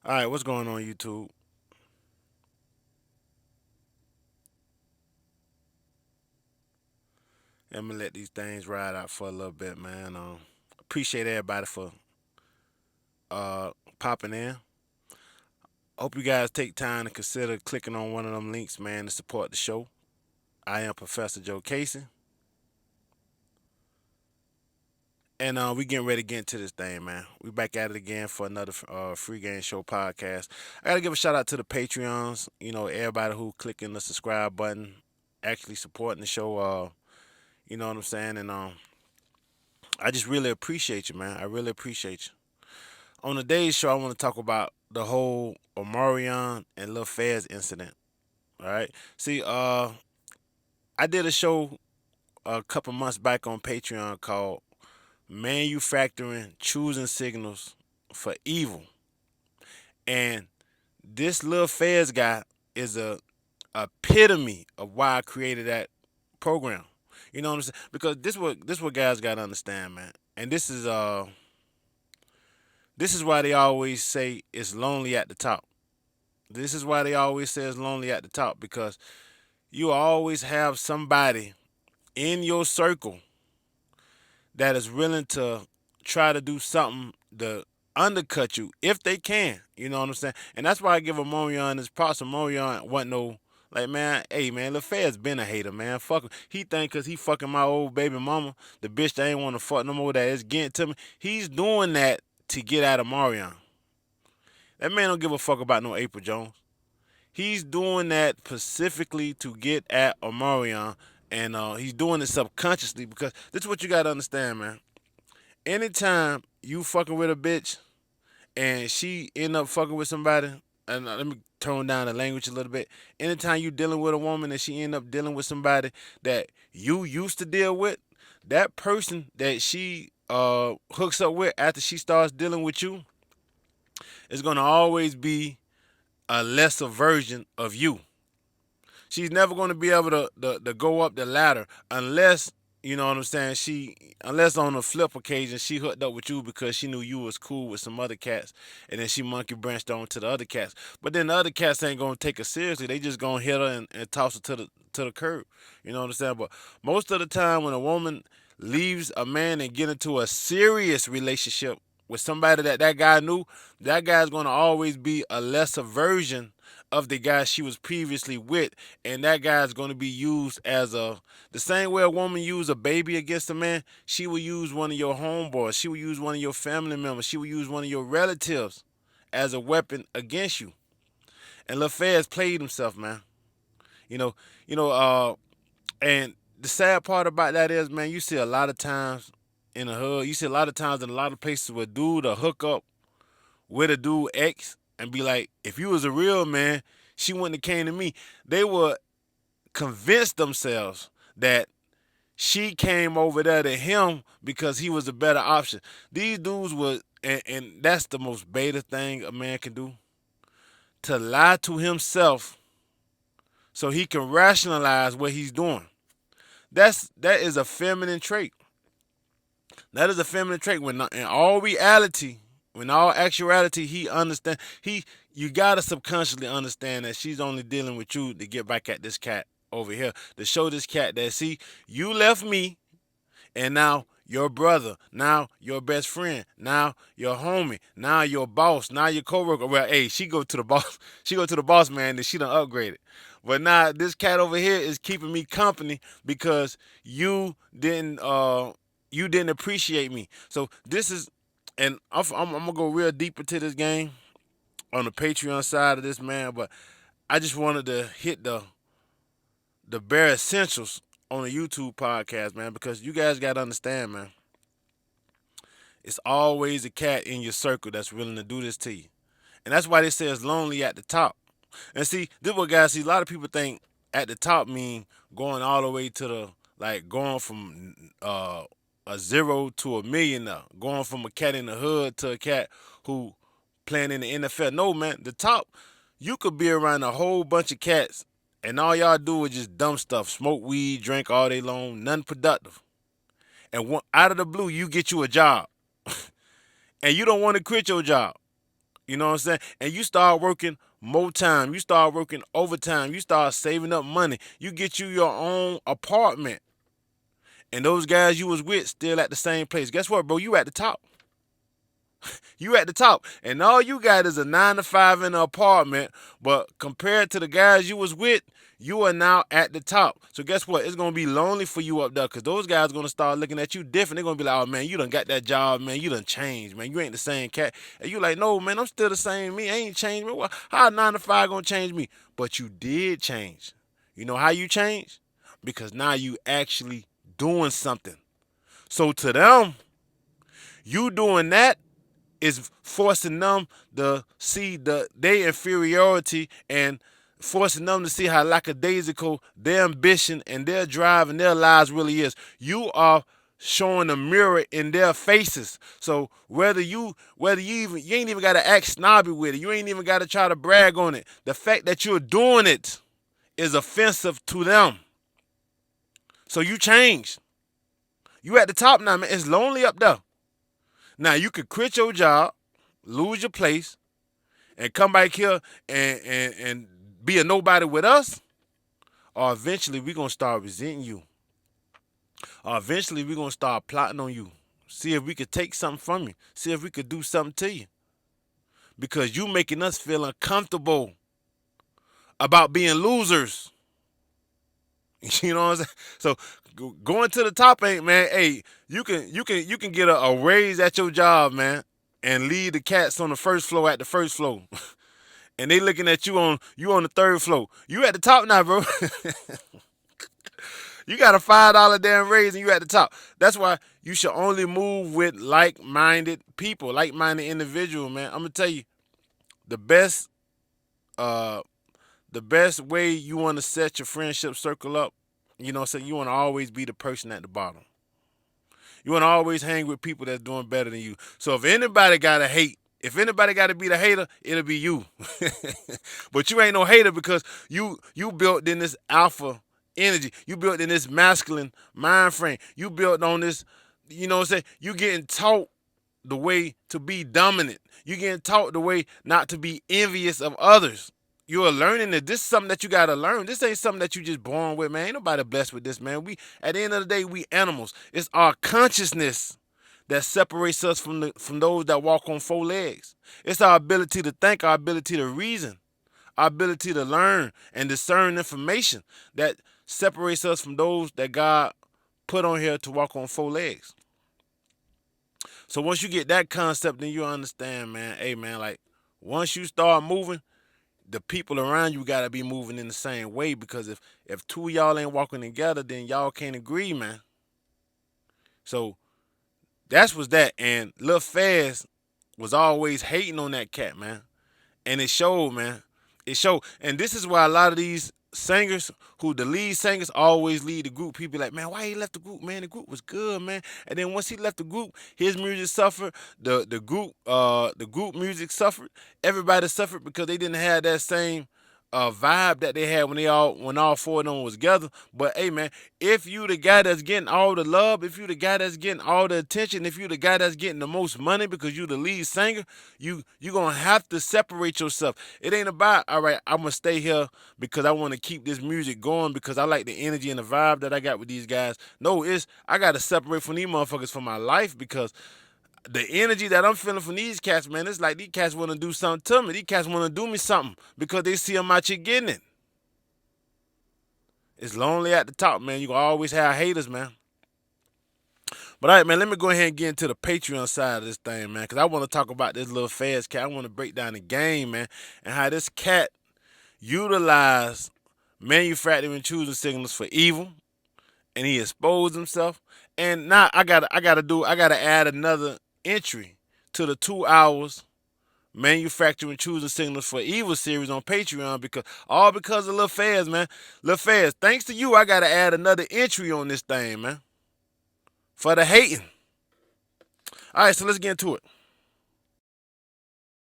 All right, what's going on YouTube? I'm gonna let these things ride out for a little bit, man. Appreciate everybody for uh popping in. Hope you guys take time to consider clicking on one of them links, man, to support the show. I am Professor Joe Casey, and we getting ready to get into this thing, man. We back at it again for another free game show podcast. I gotta give a shout out to the Patreons. Everybody who clicking the subscribe button, actually supporting the show. You know what I'm saying, and I just really appreciate you, man. I really appreciate you. On today's show, I want to talk about the whole Omarion and Lil Fizz incident. All right. See, I did a show a couple months back on Patreon called "Manufacturing Choosing Signals for Evil," and this Lil Fizz guy is a epitome of why I created that program. You know what I'm saying? Because this what guys gotta understand, man. And this is why they always say it's lonely at the top. This is why they always say it's lonely at the top because you always have somebody in your circle that is willing to try to do something to undercut you if they can. You know what I'm saying? And that's why I give Omarion his props. Omarion wasn't no like, man, hey man, Lil Fizz been a hater, man. Fuck him. He think cause he fucking my old baby mama, the bitch that ain't want to fuck no more that is getting to me. He's doing that to get at Omarion. That man don't give a fuck about no April Jones. He's doing that specifically to get at Omarion, and he's doing it subconsciously because this is what you gotta understand, man. Anytime you fucking with a bitch and she end up fucking with somebody, and let me tone down the language a little bit. Anytime you dealing with a woman and she end up dealing with somebody that you used to deal with, that person that she hooks up with after she starts dealing with you is gonna always be a lesser version of you. She's never going to be able to go up the ladder unless, you know what I'm saying, unless on a flip occasion she hooked up with you because she knew you was cool with some other cats, and then she monkey branched on to the other cats. But then the other cats ain't gonna take her seriously. They just gonna hit her and toss her to the curb. You know what I'm saying? But most of the time when a woman leaves a man and get into a serious relationship with somebody that guy knew, that guy's gonna always be a lesser version of the guy she was previously with, and that guy's going to be used as the same way a woman use a baby against a man. She will use one of your homeboys, she will use one of your family members, she will use one of your relatives as a weapon against you. And Lil Fizz played himself, man. You know, you know, and the sad part about that is, man, you see a lot of times in the hood, you see a lot of times in a lot of places where dude will hook up with a dude ex and be like, if you was a real man, she wouldn't have came to me. They would convince themselves that she came over there to him because he was a better option. These dudes would, and that's the most beta thing a man can do, to lie to himself so he can rationalize what he's doing. That is a feminine trait. That is a feminine trait. When in all reality, when all actuality, he understand. You gotta subconsciously understand that she's only dealing with you to get back at this cat over here, to show this cat that, see, you left me, and now your brother, now your best friend, now your homie, now your boss, now your coworker. Well, hey, she go to the boss, she go to the boss man, and she done upgraded. But now this cat over here is keeping me company because you didn't appreciate me. So this is, and I'm gonna go real deep into this game on the Patreon side of this, man. But I just wanted to hit the bare essentials on the YouTube podcast, man, because you guys gotta understand, man. It's always a cat in your circle that's willing to do this to you, and that's why they say it's lonely at the top. And see, this what guys see. A lot of people think at the top mean going all the way to the, like, going from a zero to a million now, going from a cat in the hood to a cat who playing in the NFL. No, man, the top, you could be around a whole bunch of cats and all y'all do is just dumb stuff, smoke weed, drink all day long, nothing productive. And out of the blue, you get you a job, and you don't want to quit your job. You know what I'm saying? And you start working more time. You start working overtime. You start saving up money. You get you your own apartment. And those guys you was with still at the same place. Guess what, bro? You at the top. You at the top. And all you got is a 9 to 5 in the apartment. But compared to the guys you was with, you are now at the top. So guess what? It's gonna be lonely for you up there because those guys gonna start looking at you different. They're gonna be like, oh man, you done got that job, man. You done changed, man. You ain't the same cat. And you like, no, man, I'm still the same me. I ain't changed, man. How 9 to 5 gonna change me? But you did change. You know how you changed? Because now you actually doing something. So to them, you doing that is forcing them to see their inferiority and forcing them to see how lackadaisical their ambition and their drive and their lives really is. You are showing a mirror in their faces. So you ain't even gotta act snobby with it. You ain't even gotta try to brag on it. The fact that you're doing it is offensive to them. So you changed. You at the top now, man. It's lonely up there. Now you could quit your job, lose your place, and come back here and be a nobody with us, or eventually we're gonna start resenting you. Or eventually we're gonna start plotting on you. See if we could take something from you. See if we could do something to you. Because you making us feel uncomfortable about being losers. You know what I'm saying? So going to the top ain't, man. Hey, you can get a raise at your job, man, and leave the cats on the first floor at the first floor. And they looking at you on the third floor. You at the top now, bro. You got a $5 damn raise and you at the top. That's why you should only move with like-minded people, like-minded individuals, man. I'm gonna tell you, the best uh the best way you want to set your friendship circle up, you know what I'm saying? You want to always be the person at the bottom. You want to always hang with people that's doing better than you. So if anybody got to hate, if anybody got to be the hater, it'll be you. But you ain't no hater because you built in this alpha energy. You built in this masculine mind frame. You built on this, you know what I'm saying? You getting taught the way to be dominant. You getting taught the way not to be envious of others. You're learning that this is something that you gotta learn. This ain't something that you just born with, man. Ain't nobody blessed with this, man. We at the end of the day, we animals. It's our consciousness that separates us from those that walk on four legs. It's our ability to think, our ability to reason, our ability to learn and discern information that separates us from those that God put on here to walk on four legs. So once you get that concept, then you understand, man. Hey, man, like once you start moving, the people around you gotta be moving in the same way because if two of y'all ain't walking together, then y'all can't agree, man. So that's what's that. And Lil Fizz was always hating on that cat, man. And it showed, man. It showed. And this is why a lot of these singers who the lead singers always lead the group. People be like, man, why he left the group? Man, the group was good, man. And then once he left the group, his music suffered. The group music suffered. Everybody suffered because they didn't have that same vibe that they had when all four of them was together. But hey, man, if you the guy that's getting all the love, if you the guy that's getting all the attention, if you the guy that's getting the most money because you the lead singer, you gonna have to separate yourself. It ain't about, all right, I'm gonna stay here because I want to keep this music going because I like the energy and the vibe that I got with these guys. No, it's I gotta separate from these motherfuckers for my life because the energy that I'm feeling from these cats, man, it's like these cats want to do something to me. These cats want to do me something because they see I'm out here getting it. It's lonely at the top, man. You gonna always have haters, man. But all right, man, let me go ahead and get into the Patreon side of this thing, man, because I want to talk about this Lil Fizz cat. I want to break down the game, man, and how this cat utilized manufacturing choosing signals for evil, and he exposed himself. And now I gotta add another entry to the 2 hours manufacturing choosing signals for evil series on Patreon because of Lil Fizz, man. Lil Fizz, thanks to you, I gotta add another entry on this thing, man. For the hating. Alright, so let's get into it.